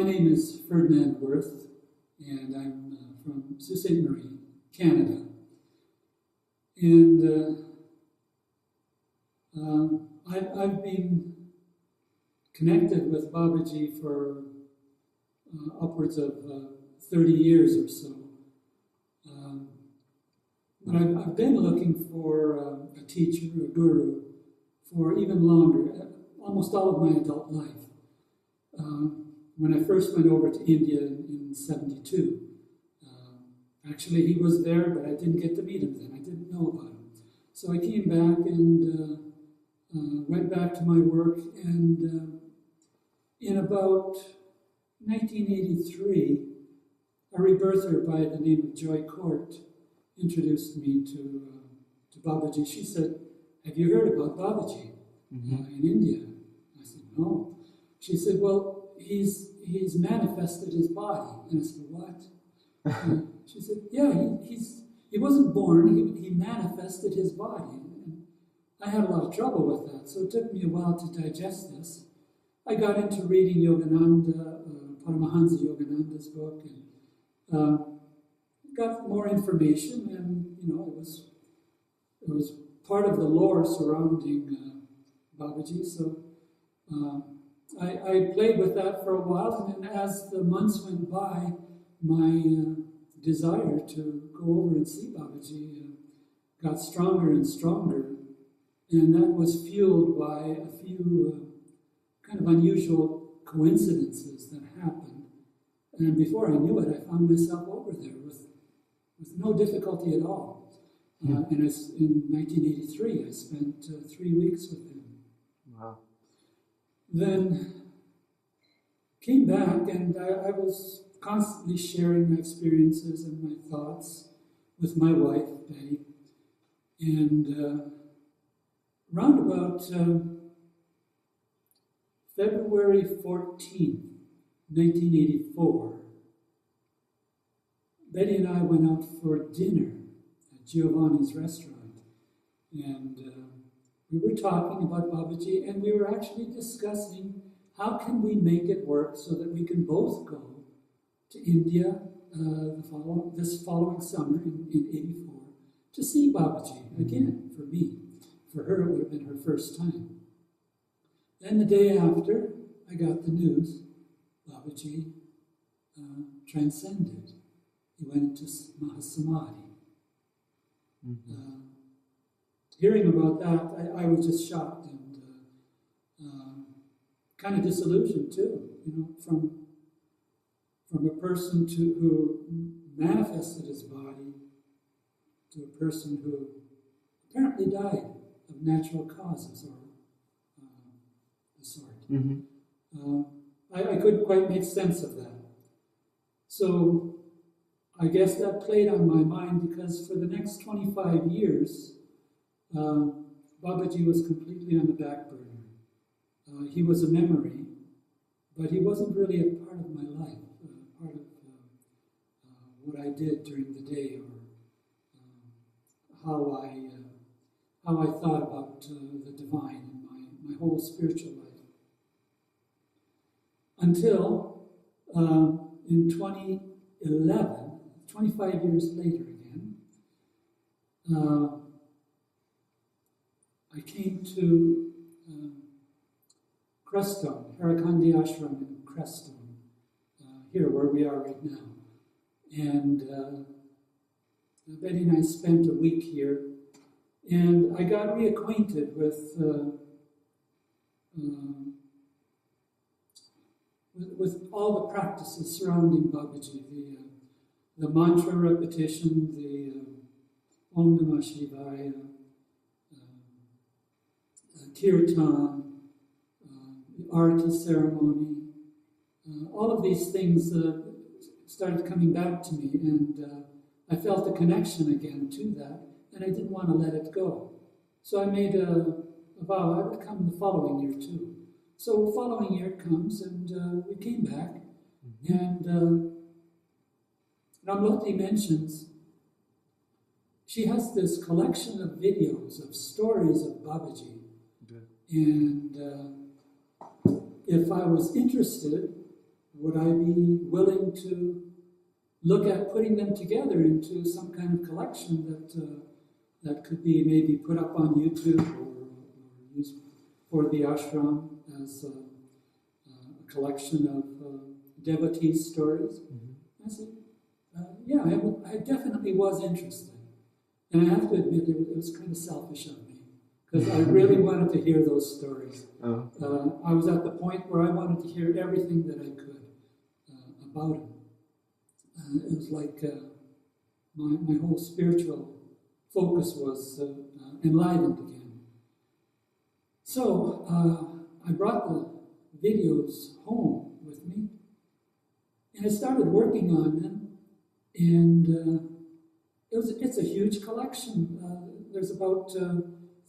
name is Ferdinand Worth, and I'm from Sault Ste. Marie, Canada. And I've been connected with Babaji for upwards of 30 years or so. But I've been looking for a teacher, a guru, for even longer, almost all of my adult life. When I first went over to India in 72, actually he was there, but I didn't get to meet him then. I didn't know about him. So I came back and went back to my work, and in about 1983, a rebirther by the name of Joy Court introduced me to Babaji. She said, "Have you heard about Babaji in India?" I said, "No." She said, "Well, he's manifested his body." And I said, "What?" She said, "Yeah, he wasn't born, he manifested his body." And I had a lot of trouble with that, so it took me a while to digest this. I got into reading Yogananda, Paramahansa Yogananda's book, and got more information, and it was part of the lore surrounding Babaji. So I played with that for a while, and then as the months went by, my desire to go over and see Babaji got stronger and stronger, and that was fueled by a few kind of unusual coincidences that happened. And before I knew it, I found myself over there with no difficulty at all. And in 1983, I spent 3 weeks with him. Wow. Then came back, and I was constantly sharing my experiences and my thoughts with my wife, Betty. And round about February 14th, 1984, Betty and I went out for dinner at Giovanni's restaurant. And we were talking about Babaji, and we were actually discussing how can we make it work so that we can both go to India this following summer in 84 to see Babaji again for me. For her, it would have been her first time. Then the day after, I got the news, Babaji transcended. He went into Mahasamadhi. Hearing about that, I was just shocked and kind of disillusioned too, from a person who manifested his body to a person who apparently died of natural causes or the sort. I couldn't quite make sense of that. So I guess that played on my mind, because for the next 25 years, Babaji was completely on the back burner. He was a memory, but he wasn't really a part of my life, part of what I did during the day, or how I thought about the divine in my whole spiritual life. Until in 2011, 25 years later again, I came to Crestone, Hariakhan Ashram in Crestone, here where we are right now. And Betty and I spent a week here, and I got reacquainted with all the practices surrounding Babaji, the mantra repetition, the Om Namah Shivaya, kirtan, the arati ceremony, all of these things started coming back to me, and I felt a connection again to that, and I didn't want to let it go. So I made a vow I would come the following year too. So the following year comes, and we came back, and Ramloti mentions she has this collection of videos of stories of Babaji. And if I was interested, would I be willing to look at putting them together into some kind of collection that could be maybe put up on YouTube or used for the ashram as a collection of devotee stories? Mm-hmm. I said, yeah, I definitely was interested. And I have to admit, it was kind of selfish of me, because I really wanted to hear those stories. Oh. I was at the point where I wanted to hear everything that I could about him. It was like my whole spiritual focus was enlivened again. So I brought the videos home with me, and I started working on them, and it's a huge collection. There's about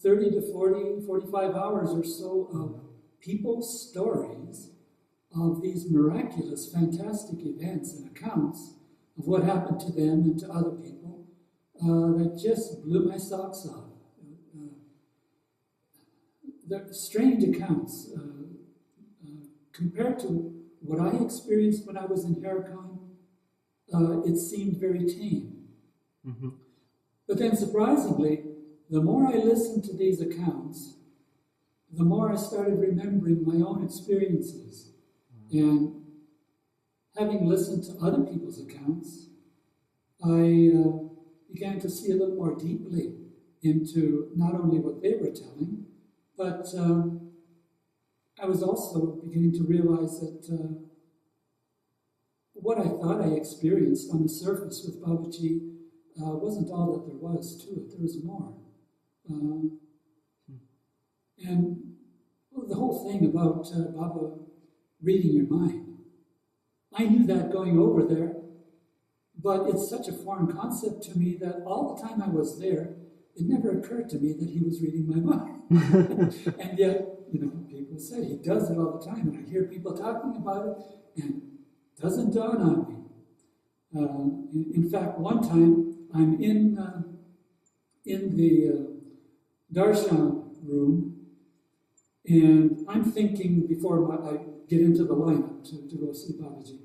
30 to 40, 45 hours or so of people's stories of these miraculous, fantastic events and accounts of what happened to them and to other people that just blew my socks off. They're strange accounts compared to what I experienced when I was in Hariakhan. It seemed very tame. Mm-hmm. But then, surprisingly, the more I listened to these accounts, the more I started remembering my own experiences. And having listened to other people's accounts, I began to see a little more deeply into not only what they were telling, but I was also beginning to realize that what I thought I experienced on the surface with Babaji wasn't all that there was to it. There was more. And the whole thing about Baba reading your mind, I knew that going over there, but it's such a foreign concept to me that all the time I was there, it never occurred to me that he was reading my mind. And yet, people say he does it all the time, and I hear people talking about it, and it doesn't dawn on me. In fact, one time, I'm in the darshan room, and I'm thinking, before I get into the lineup to go see Babaji,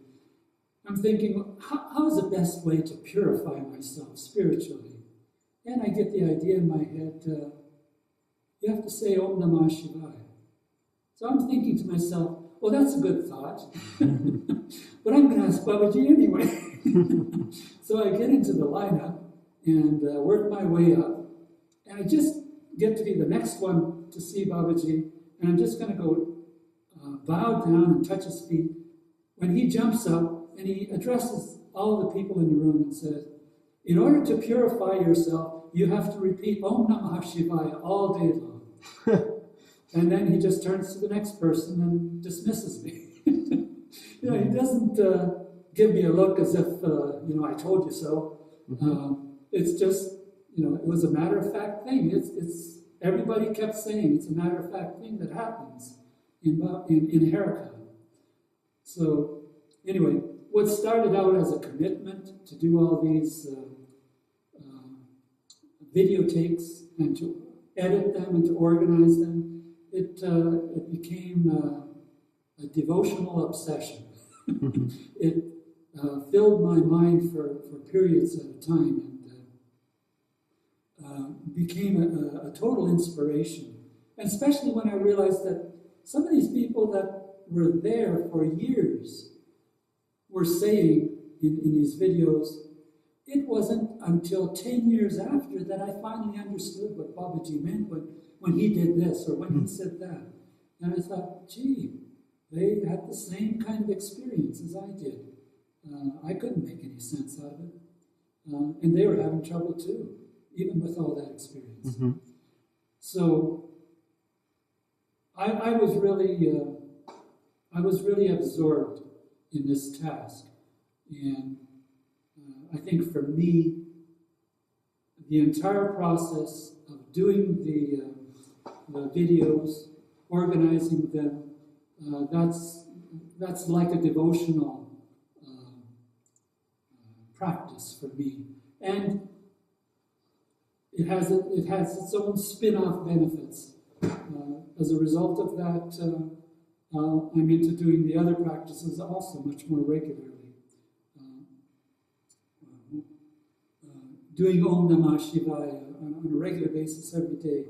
I'm thinking, how is the best way to purify myself spiritually? And I get the idea in my head, you have to say Om Namah Shivaya. So I'm thinking to myself, well, that's a good thought, but I'm going to ask Babaji anyway. So I get into the lineup and work my way up, and I just get to be the next one to see Babaji, and I'm just going to go bow down and touch his feet, when he jumps up and he addresses all the people in the room and says, in order to purify yourself, you have to repeat Om Namah Shivaya all day long. And then he just turns to the next person and dismisses me. He doesn't give me a look as if, I told you so. It's just, it was a matter-of-fact thing. It's everybody kept saying it's a matter-of-fact thing that happens in Hariakhan. So, anyway, what started out as a commitment to do all these videotapes and to edit them and to organize them, it became a devotional obsession. It filled my mind for periods at a time, and became a total inspiration. And especially when I realized that some of these people that were there for years were saying in these videos, it wasn't until 10 years after that I finally understood what Babaji meant when he did this or when he said that. And I thought, gee, they had the same kind of experience as I did. I couldn't make any sense out of it. And they were having trouble too, even with all that experience. Mm-hmm. So I was really absorbed in this task. And I think for me, the entire process of doing the videos, organizing them, that's like a devotional practice for me. And it has its own spin-off benefits. As a result of that, I'm into doing the other practices also much more regularly. Doing Om Namah Shivaya on a regular basis every day.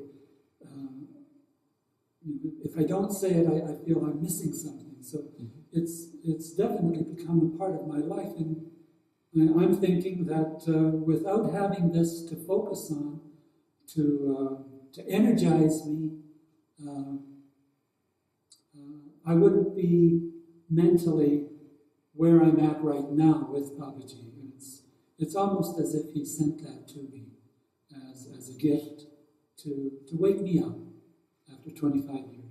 If I don't say it, I feel I'm missing something. So it's definitely become a part of my life. And I'm thinking that without having this to focus on, to energize me, I wouldn't be mentally where I'm at right now with Babaji. It's almost as if he sent that to me as a gift to wake me up after 25 years.